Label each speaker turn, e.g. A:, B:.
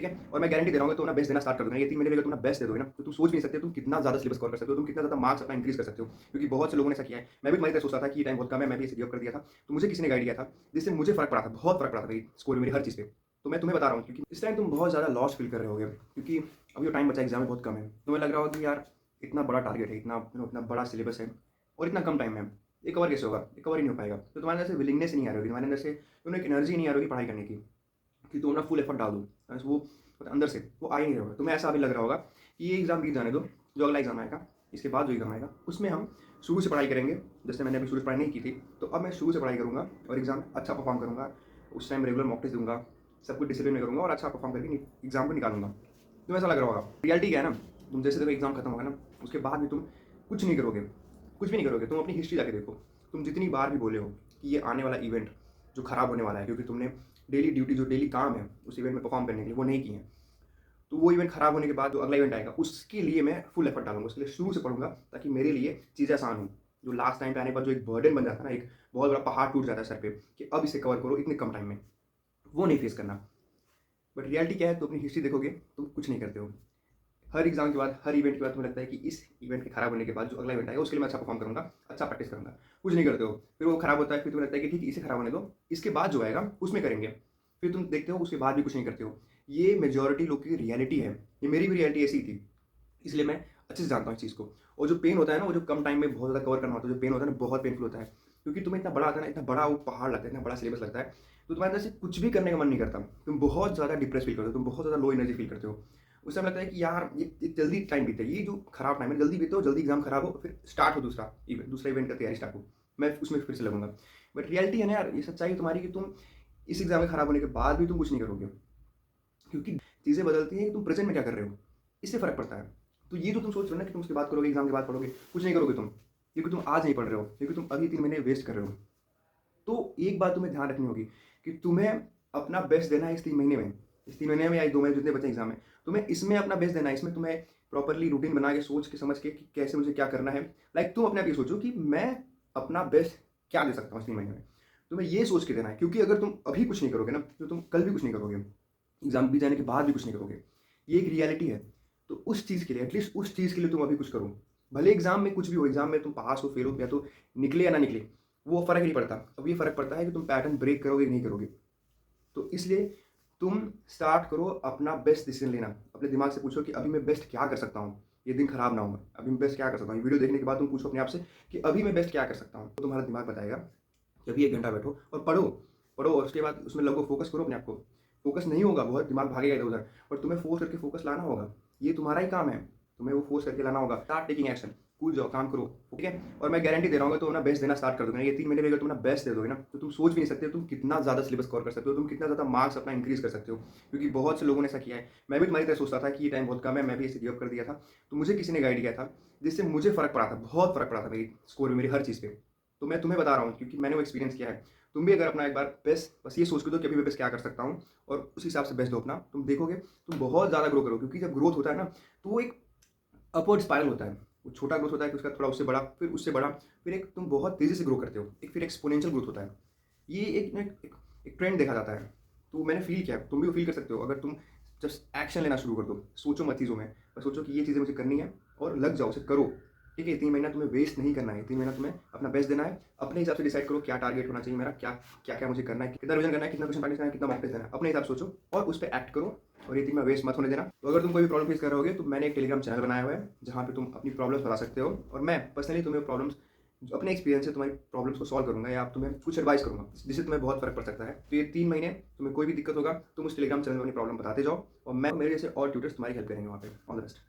A: ठीक है? और मैं गारंटी दे रहा हूँ, तुम ना बेस्ट देना स्टार्ट कर दोगे, ये 3 महीने में अगर तुम ना बेस्ट दे दोगे ना, तो तुम सोच भी नहीं सकते तुम कितना ज़्यादा सिलेबस कवर कर सकते हो, तुम कितना ज़्यादा मार्क्स अपना इंक्रीज़ कर सकते हो। क्योंकि बहुत से लोगों ने ऐसा किया है। मैं भी तुम्हारी तरह सोचता था कि ये टाइम बहुत कम है, मैं भी इसे गिव अप कर दिया था। तो मुझे किसी ने गाइड किया था, जिससे मुझे फ़र्क पड़ा था, बहुत फ़र्क पड़ा था मेरी स्कोर में, मेरी हर चीज़ पे। तो मैं तुम्हें बता रहा हूँ, क्योंकि इस टाइम तुम बहुत ज़्यादा लॉस्ट फ़ील कर रहे होगे, क्योंकि अभी जो टाइम बचा है एग्ज़ाम में बहुत कम है। तुम्हें लग रहा होगा कि यार इतना बड़ा टारगेट है, इतना बड़ा सिलेबस है और इतना कम टाइम है, ये कवर कैसे होगा? ये कवर ही नहीं हो पाएगा। तो तुम्हारे अंदर से विलिंगनेस ही नहीं आ रही होगी, तुम्हारे अंदर से एक एनर्जी नहीं आ रही होगी पढ़ाई करने की, कि तुम अपना फुल एफर्ट डाल दो। बस वो अंदर से वो आ ही नहीं रहा होगा। तुम्हें ऐसा अभी लग रहा होगा कि ये एग्ज़ाम बीत जाने दो, जो अगला एग्ज़ाम आएगा, इसके बाद जो एग्ज़ाम आएगा, उसमें हम शुरू से पढ़ाई करेंगे। जैसे मैंने अभी शुरू से पढ़ाई नहीं की थी, तो अब मैं शुरू से पढ़ाई करूँगा और एग्ज़ाम अच्छा परफॉर्म करूँगा। उस टाइम रेगुलर मॉक टेस्ट दूँगा, सब कुछ डिसिप्लिन में करूँगा और अच्छा परफॉर्म करके एग्ज़ाम को निकालूँगा। तुम्हें ऐसा लग रहा होगा। रियलिटी क्या है ना, तुम जैसे देखो एग्ज़ाम खत्म होगा ना, उसके बाद भी तुम कुछ नहीं करोगे, कुछ भी नहीं करोगे। तुम अपनी हिस्ट्री जाके देखो, तुम जितनी बार भी बोले हो कि ये आने वाला इवेंट जो खराब होने वाला है, क्योंकि तुमने डेली ड्यूटी जो डेली काम है उस इवेंट में परफॉर्म करने के लिए वो नहीं की है, तो वो इवेंट खराब होने के बाद जो अगला इवेंट आएगा उसके लिए मैं फुल एफर्ट डालूंगा, उसके लिए शुरू से पढ़ूंगा, ताकि मेरे लिए चीज़ें आसान हो। जो लास्ट टाइम पे आने पर जो एक बर्डन बन जाता है ना, एक बहुत बड़ा पहाड़ टूट जाता है सर पे, कि अब इसे कवर करो इतने कम टाइम में, वो नहीं फेस करना। बट रियलिटी क्या है, तो अपनी हिस्ट्री देखोगे तुम कुछ नहीं करते हो। हर एग्जाम के बाद, हर इवेंट के बाद तुम्हें लगता है कि इस इवेंट के खराब होने के बाद जो अगला इवेंट आएगा उसके लिए मैं अच्छा परफॉर्म करूंगा, अच्छा प्रैक्टिस करूंगा। कुछ नहीं करते हो, फिर वो खराब होता है, फिर तुम्हें लगता है कि ठीक इसे खराब होने दो, इसके बाद जो आएगा उसमें करेंगे। फिर तुम देखते हो उसके बाद भी कुछ नहीं करते हो। ये मेजोरिटी लोग की रियलिटी है। ये मेरी भी रियलिटी ऐसी ही थी, इसलिए मैं अच्छे से जानता हूँ इस चीज़ को। और जो पेन होता है ना, वो जो कम टाइम में बहुत ज़्यादा कवर करना होता है, जो पेन होता है ना, बहुत पेनफुल होता है। क्योंकि तुम्हें इतना बड़ा आता है ना, इतना बड़ा वो पहाड़ लगता है, इतना बड़ा सिलेबस लगता है, तो तुम्हारे अंदर से कुछ भी करने का मन नहीं करता। तुम बहुत ज़्यादा डिप्रेस फील करते हो, तुम बहुत ज़्यादा लो एनर्जी फील करते हो। उस टाइम लगता है कि यार ये जल्दी टाइम बीते, ये जो खराब टाइम है जल्दी बीते हो, जल्दी एग्जाम खराब हो, फिर स्टार्ट हो दूसरा इवेंट का तैयारी स्टार्ट हो, मैं उसमें फिर से लगूंगा। बट रियलिटी है ना यार, ये सच्चाई तुम्हारी, कि तुम इस एग्जाम में खराब होने के बाद भी तुम कुछ नहीं करोगे, क्योंकि चीज़ें बदलती हैं कि तुम प्रेजेंट में क्या कर रहे हो, इससे फ़र्क पड़ता है। तो ये जो तुम सोच रहे हो ना कि तुम उसके बाद करोगे, एग्ज़ाम के बाद पढ़ोगे, कुछ नहीं करोगे तुम, क्योंकि तुम आज नहीं पढ़ रहे हो, क्योंकि तुम अभी 3 महीने वेस्ट कर रहे हो। तो एक बात तुम्हें ध्यान रखनी होगी कि तुम्हें अपना बेस्ट देना है इस 3 महीने में। इस 3 महीने में या 2 महीने जितने बचे एग्ज़ाम में, तुम्हें इसमें अपना बेस्ट देना है। इसमें तुम्हें प्रॉपर्ली रूटीन बना के, सोच के, समझ के कि कैसे मुझे क्या करना है। लाइक तुम अपने आप ये सोचो कि मैं अपना बेस्ट क्या दे सकता हूँ इस 3 महीने में। तुम्हें ये सोच के देना है, क्योंकि अगर तुम अभी कुछ नहीं करोगे ना, तो तुम कल भी कुछ नहीं करोगे। एग्ज़ाम बीत जाने के बाद भी कुछ नहीं करोगे। ये एक रियलिटी है। तो उस चीज़ के लिए, एटलीस्ट उस चीज़ के लिए तुम अभी कुछ करो। भले एग्ज़ाम में कुछ भी हो, एग्ज़ाम में तुम पास हो, फेल हो, या तो निकले या ना निकले, वो फ़र्क ही नहीं पड़ता। अब ये फ़र्क पड़ता है कि तुम पैटर्न ब्रेक करोगे कि नहीं करोगे। तो इसलिए तुम स्टार्ट करो अपना बेस्ट डिसीज़न लेना। अपने दिमाग से पूछो कि अभी मैं बेस्ट क्या कर सकता हूँ? ये दिन खराब ना हो, अभी मैं बेस्ट क्या कर सकता हूँ? ये वीडियो देखने के बाद तुम पूछो अपने आप से कि अभी मैं बेस्ट क्या कर सकता हूँ? तो तुम्हारा दिमाग बताएगा। जब भी 1 घंटा बैठो और पढ़ो, पढ़ो और उसके बाद उसमें लगो, फ़ोकस करो अपने आप को। फ़ोकस नहीं होगा, बहुत दिमाग भागेगा इधर-उधर, पर तुम्हें फ़ोर्स करके फ़ोकस लाना होगा। ये तुम्हारा ही काम है, तुम्हें वो फ़ोर्स करके लाना होगा। स्टार्ट टेकिंग एक्शन, कूद जाओ, काम करो, ठीक है? और मैं गारंटी दे रहा हूँ, तुम ना बेस्ट देना स्टार्ट कर दोगे ना, ये 3 महीने में अगर तुम ना बेस्ट दे दोगे ना, तो तुम सोच भी नहीं सकते तुम कितना ज़्यादा सिलेबस कवर कर सकते हो, तुम कितना ज़्यादा मार्क्स अपना इंक्रीज़ कर सकते हो। क्योंकि बहुत से लोगों ने ऐसा किया है। मैं भी तुम्हारी तरह सोचता था कि ये टाइम बहुत कम है, मैं भी इसे गिव अप कर दिया था। तो मुझे किसी ने गाइड किया था, जिससे मुझे फ़र्क पड़ा था, बहुत फ़र्क पड़ा था मेरी स्कोर में, मेरी हर चीज़ पे। तो मैं तुम्हें बता रहा हूँ, क्योंकि मैंने वो एक्सपीरियंस किया है। तुम भी अगर अपना एक बार बेस्ट बस ये सोच के दो कि अभी मैं बेस्ट क्या कर सकता हूँ, और उस हिसाब से बेस्ट दो अपना, तुम देखोगे तुम बहुत ज़्यादा ग्रो करोगे। क्योंकि जब ग्रोथ होता है ना, तो वो एक अपवर्ड स्पाइरल होता है। वो छोटा ग्रोथ होता है कि उसका थोड़ा उससे बड़ा, फिर उससे बड़ा, फिर एक तुम बहुत तेज़ी से ग्रो करते हो। एक फिर एक्सपोनेंशियल ग्रोथ होता है। ये एक ट्रेंड देखा जाता है। तो मैंने फ़ील किया है, तुम भी वो फ़ील कर सकते हो अगर तुम जस्ट एक्शन लेना शुरू कर दो। सोचो मत चीज़ों में, बस सोचो कि ये चीज़ें मुझे करनी है और लग जाओ, उसे करो। ठीक है? 3 महीना तुम्हें वेस्ट नहीं करना है। 3 महीना तुम्हें अपना बेस्ट देना है। अपने हिसाब से डिसाइड करो क्या टारगेट होना चाहिए मेरा, क्या-क्या मुझे करना है, कितना रिवीजन करना है, कितना क्वेश्चन प्रैक्टिस करना है, कितना मॉक टेस्ट देना है। अपने हिसाब से सोचो और उस पे एक्ट करो, और ये 3 महीना वेस्ट मत होने देना। तो अगर तुम कोई भी प्रॉब्लम फेस कर रहे होगे, तो मैंने एक टेलीग्राम चैनल बनाया हुआ है, जहाँ पे तुम अपनी प्रॉब्लम्स बता सकते हो, और मैं पर्सनली तुम्हें प्रॉब्लम्स जो अपने एक्सपीरियंस से तुम्हारी प्रॉब्लम्स को सॉल्व करूँगा, या तुम्हें कुछ एडवाइस करूँगा, जिससे तुम्हें बहुत फ़र्क पड़ सकता है। तो ये 3 महीने तुम्हें कोई भी दिक्कत होगा, तुम उस टेलीग्राम चैनल में अपनी प्रॉब्लम बताते जाओ, और मैं मेरे जैसे और ट्यूटर्स तुम्हारी हेल्प करेंगे वहाँ पे। All the best.